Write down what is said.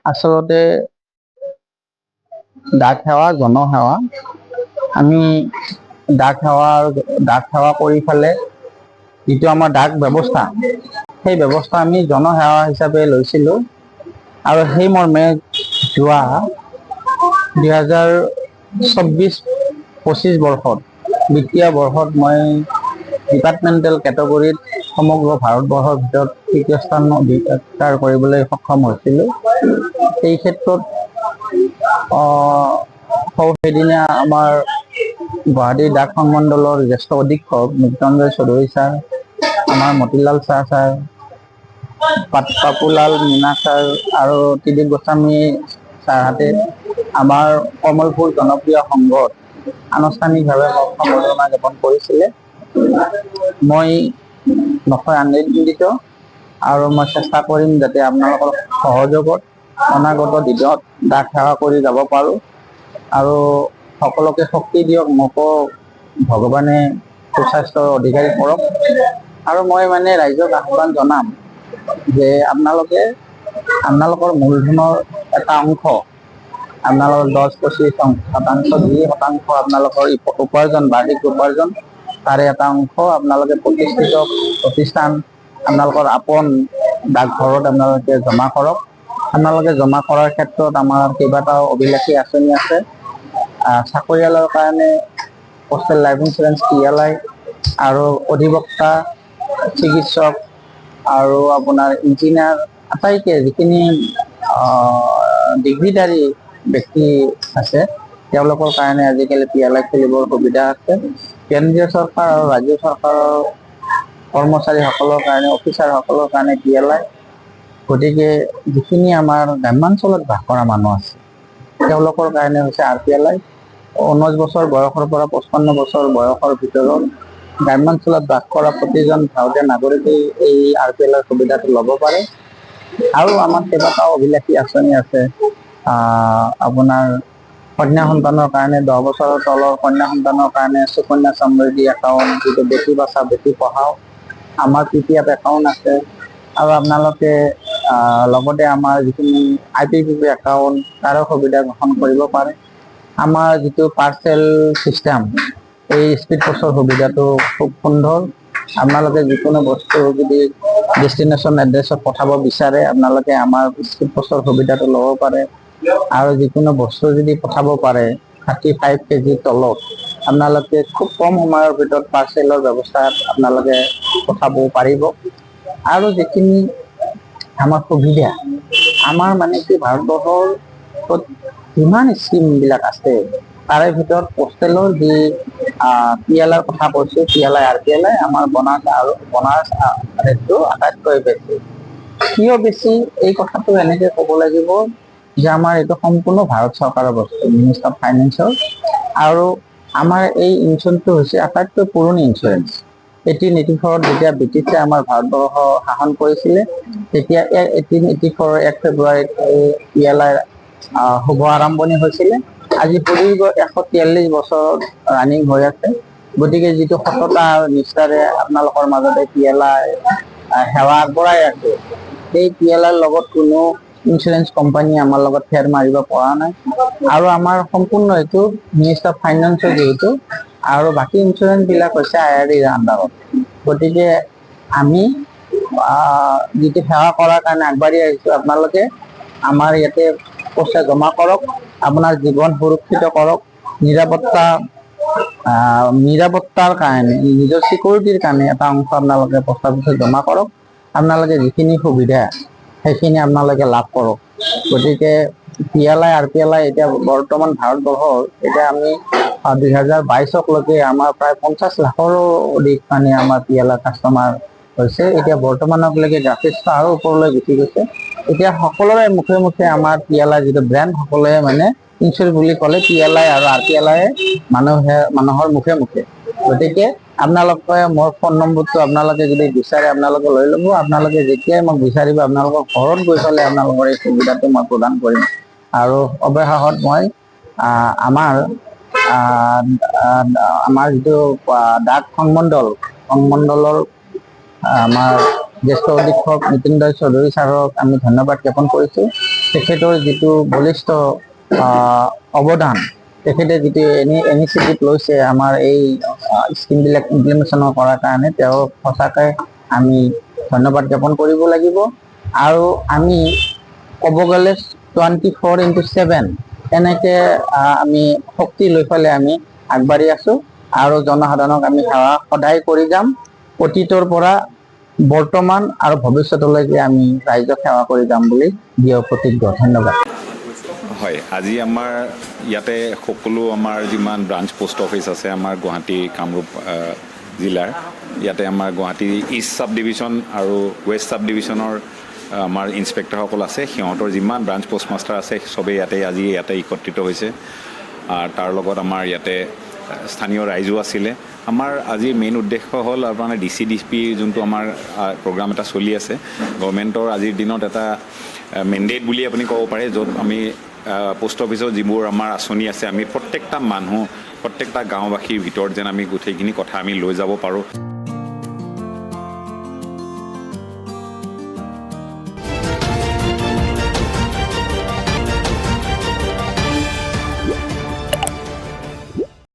আচলতে ডাক সেৱা জনসেৱা আমি ডাক সেৱা কৰি পেলাই যিটো আমাৰ ডাক ব্যৱস্থা সেই ব্যৱস্থা আমি জনসেৱা হিচাপে লৈছিলোঁ আৰু সেই মৰ্মে যোৱা 2024-25 বৰ্ষত বিত্তীয় বৰ্ষত মই ডিপাৰ্টমেণ্টেল কেটেগৰীত সমগ্ৰ ভাৰতবৰ্ষৰ ভিতৰত তৃতীয় স্থান অধিকাৰ কৰিবলৈ সক্ষম হৈছিলোঁ। এই ক্ষেত্ৰত সেইদিনা আমাৰ গুৱাহাটী ডাক সংমণ্ডলৰ জ্যেষ্ঠ অধীক্ষক মৃত্যুঞ্জয় চৌধুৰী ছাৰ, আমাৰ মতিলাল ছাৰ পাপুলাল মীনা ছাৰ আৰু ত্ৰিদীপ গোস্বামী ছাৰহঁতে আমাৰ কমলপুৰ জনপ্ৰিয় সংঘত আনুষ্ঠানিকভাৱে সম্বৰ্ধনা জ্ঞাপন কৰিছিলে। মই নথৈ আনন্দিত আৰু মই চেষ্টা কৰিম যাতে আপোনালোকৰ সহযোগত অনাগত দিনত ডাক সেৱা কৰি যাব পাৰোঁ আৰু সকলোকে শক্তি দিয়ক, মোকো ভগৱানে সুস্বাস্থ্যৰ অধিকাৰী কৰক। আৰু মই মানে ৰাইজক আহ্বান জনাম যে আপোনালোকৰ মূলধনৰ এটা অংশ, আপোনালোকৰ 10-25% যি শতাংশ আপোনালোকৰ উপাৰ্জন, বাৰ্ষিক উপাৰ্জন, তাৰে এটা অংশ আপোনালোকে প্ৰতিষ্ঠিত প্ৰতিষ্ঠান, আপোনালোকৰ আপোন ডাকঘৰত আপোনালোকে জমা কৰক। আপোনালোকে জমা কৰাৰ ক্ষেত্ৰত আমাৰ কেইবাটাও অভিলাষী আঁচনি আছে। চাকৰিয়ালৰ কাৰণে পোষ্টেল লাইফ ইঞ্চুৰেঞ্চ PLI আৰু অধিবক্তা, চিকিৎসক আৰু আপোনাৰ ইঞ্জিনিয়াৰ আটাইকে যিখিনি ডিগ্ৰীধাৰী ব্যক্তি আছে তেওঁলোকৰ কাৰণে আজিকালি PLI খুলিবৰ সুবিধা আছে। কেন্দ্ৰীয় চৰকাৰ আৰু ৰাজ্য চৰকাৰৰ কৰ্মচাৰীসকলৰ কাৰণে, অফিচাৰসকলৰ কাৰণে PLI। গতিকে যিখিনি আমাৰ গ্ৰাম্যাঞ্চলত বাস কৰা মানুহ আছে তেওঁলোকৰ কাৰণে হৈছে RPLI। 19 বছৰ বয়সৰ পৰা 55 বছৰ বয়সৰ ভিতৰত গ্ৰাম্যাঞ্চলত বাস কৰা প্ৰতিজন ভাৰতীয় নাগৰিকেই এই RPLI সুবিধাটো ল'ব পাৰে। আৰু আমাৰ কেইবাটাও অভিলাষী আঁচনি আছে। আপোনাৰ কন্যা সন্তানৰ কাৰণে 10 বছৰৰ তলৰ কন্যা সন্তানৰ কাৰণে সুকন্যা সমৃদ্ধি একাউণ্ট, যিটো বেটি বচাও বেটি পঢ়াও, আমাৰ PPF একাউণ্ট আছে। আৰু আপোনালোকে লগতে আমাৰ যিখিনি IPPB একাউণ্ট তাৰো সুবিধা গ্ৰহণ কৰিব পাৰে। আমাৰ যিটো পাৰ্চেল চিষ্টেম, এই স্পীড পোষ্টৰ সুবিধাটো খুব সুন্দৰ। আপোনালোকে যিকোনো বস্তু যদি ডেষ্টিনেশ্যন এড্ৰেছত পঠাব বিচাৰে আপোনালোকে আমাৰ স্পীড পোষ্টৰ সুবিধাটো ল'ব পাৰে। আৰু যিকোনো বস্তু যদি পঠাব পাৰে 35 কেজিৰ তলত আপোনালোকে খুব কম সময়ৰ ভিতৰত পাৰ্চেলৰ ব্যৱস্থাত আপোনালোকে পঠাব পাৰিব। আৰু যিখিনি আমাৰ সুবিধা, আমাৰ মানে কি ভাৰতবৰ্ষৰ যিমান স্কিমবিলাক আছে তাৰে ভিতৰত পোষ্টেলৰ যি PLIৰ কথা কৈছোঁ, PLI RPLI, আমাৰ বনাছ ৰেটটো আটাইতকৈ বেছি। কিয় বেছি এই কথাটো এনেকে ক'ব লাগিব যে আমাৰ এইটো সম্পূৰ্ণ ভাৰত চৰকাৰৰ বস্তু, মিনিষ্ট্ৰী অফ ফাইনেন্সৰ। আৰু আমাৰ এই ইঞ্চুৰেঞ্চটো হৈছে আটাইতকৈ পুৰণি ইঞ্চুৰেঞ্চ। 1884 যেতিয়া ব্ৰিটিছে আমাৰ ভাৰতবৰ্ষ শাসন কৰিছিলে তেতিয়া 1884 1 ফেব্ৰুৱাৰীত PLIৰ শুভ আৰম্ভণি হৈছিলে। আজি সুদীৰ্ঘ 143 বছৰ ৰানিং হৈ আছে। গতিকে যিটো সততা আৰু নিষ্ঠাৰে আপোনালোকৰ মাজতে PLI সেৱা আগবঢ়াই আছে, সেই PLIৰ লগত কোনো ইঞ্চুৰেঞ্চ কোম্পানী আমাৰ লগত ফেৰ মাৰিব পৰা নাই। আৰু আমাৰ সম্পূৰ্ণ এইটো মিনিষ্ট্ৰী অফ ফাইনেন্সৰ যিহেতু, আৰু বাকী ইঞ্চুৰেঞ্চবিলাক হৈছে IRDৰ আণ্ডাৰত। গতিকে আমি যিটো সেৱা কৰাৰ কাৰণে আগবাঢ়ি আহিছোঁ, আপোনালোকে আমাৰ ইয়াতে পইচা জমা কৰক, আপোনাৰ জীৱন সুৰক্ষিত কৰক। নিৰাপত্তাৰ কাৰণে, নিজৰ চিকিউৰিটিৰ কাৰণে এটা অংশ আপোনালোকে পোষ্ট অফিচত জমা কৰক। আপোনালোকে যিখিনি সুবিধা সেইখিনি আপোনালোকে লাভ কৰক। গতিকে PLI RPLI এতিয়া বৰ্তমান ভাৰতবৰ্ষৰ এতিয়া আমি 2022লৈকে আমাৰ প্ৰায় 50 লাখৰো অধিক মানে আমাৰ PLI কাষ্টমাৰ হৈছে। এতিয়া বৰ্তমানলৈকে যথেষ্ট আৰু ওপৰলৈ গুচি গৈছে। এতিয়া সকলোৰে মুখে মুখে আমাৰ PLI যিটো ব্ৰেণ্ড, সকলোৱে মানে ইঞ্চুৰেঞ্চ বুলি ক'লে PLI আৰু RPLI মানুহৰ মুখে মুখে। গতিকে আপোনালোকে মোৰ ফোন নম্বৰটো আপোনালোকে যদি বিচাৰে আপোনালোকে লৈ ল'ব। আপোনালোকে যেতিয়াই মোক বিচাৰিব আপোনালোকৰ ঘৰত গৈ পেলাই আপোনালোকৰ এই সুবিধাটো মই প্ৰদান কৰিম। আৰু অৱশেষত মই আমাৰ যিটো ডাক সংমণ্ডলৰ আমাৰ জ্যেষ্ঠ অধীক্ষক মৃত্যুঞ্জয় চৌধুৰী ছাৰক আমি ধন্যবাদ জ্ঞাপন কৰিছোঁ। তেখেতৰ যিটো বলিষ্ঠ অৱদান, তেখেতে যিটো ইনিচিয়েটিভ লৈছে আমাৰ এই স্কিমবিলাক ইমপ্লিমেশ্যনৰ কৰাৰ কাৰণে তেওঁক সঁচাকৈ আমি ধন্যবাদ জ্ঞাপন কৰিব লাগিব। আৰু আমি ক'ব গ'লে 24/7 এনেকৈ আমি শক্তি লৈ পেলাই আমি আগবাঢ়ি আছোঁ আৰু জনসাধাৰণক আমি সেৱা সদায় কৰি যাম। অতীতৰ পৰা বৰ্তমান আৰু ভৱিষ্যতলৈকে আমি ৰাইজক সেৱা কৰি যাম বুলি দৃঢ় প্ৰতিজ্ঞ। ধন্যবাদ। হয়, আজি আমাৰ ইয়াতে সকলো আমাৰ যিমান ব্ৰাঞ্চ পোষ্ট অফিচ আছে আমাৰ গুৱাহাটী কামৰূপ জিলাৰ, ইয়াতে আমাৰ গুৱাহাটী ইষ্ট চাব ডিভিশ্যন আৰু ৱেষ্ট চাব ডিভিশ্যনৰ আমাৰ ইনস্পেক্টৰসকল আছে, সিহঁতৰ যিমান ব্ৰাঞ্চ পোষ্টমাষ্টাৰ আছে চবেই আজি ইয়াতে একত্ৰিত হৈছে। তাৰ লগত আমাৰ ইয়াতে স্থানীয় ৰাইজো আছিলে। আমাৰ আজিৰ মেইন উদ্দেশ্য হ'ল আপোনাৰ DCDP যোনটো আমাৰ প্ৰগ্ৰাম এটা চলি আছে, গভৰ্ণমেণ্টৰ আজিৰ দিনত এটা মেণ্ডেট বুলি আপুনি ক'ব পাৰে, য'ত আমি পোষ্ট অফিচৰ যিবোৰ আমাৰ আঁচনি আছে আমি প্ৰত্যেকটা মানুহ, প্ৰত্যেকটা গাঁওবাসীৰ ভিতৰত যেন আমি গোটেইখিনি কথা আমি লৈ যাব পাৰোঁ।